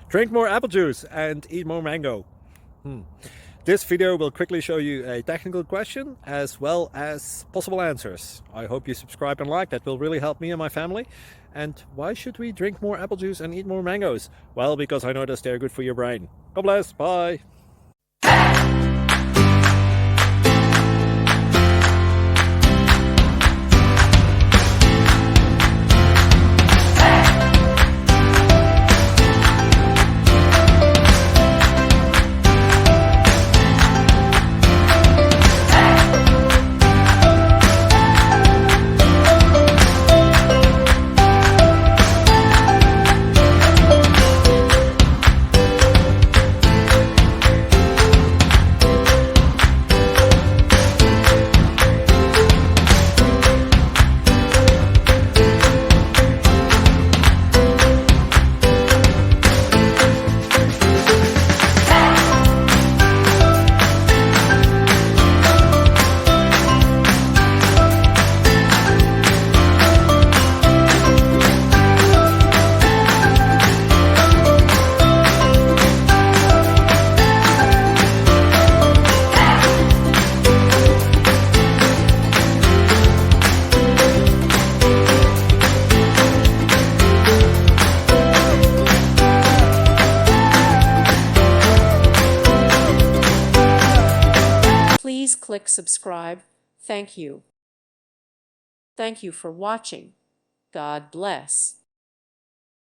Drink more apple juice and eat more mango. This video will quickly show you a technical question as well as possible answers. I hope you subscribe and like, that will really help me and my family. And why should we drink more apple juice and eat more mangoes? Well, because I noticed they're good for your brain. God bless, bye. Please click subscribe. Thank you. Thank you for watching. God bless.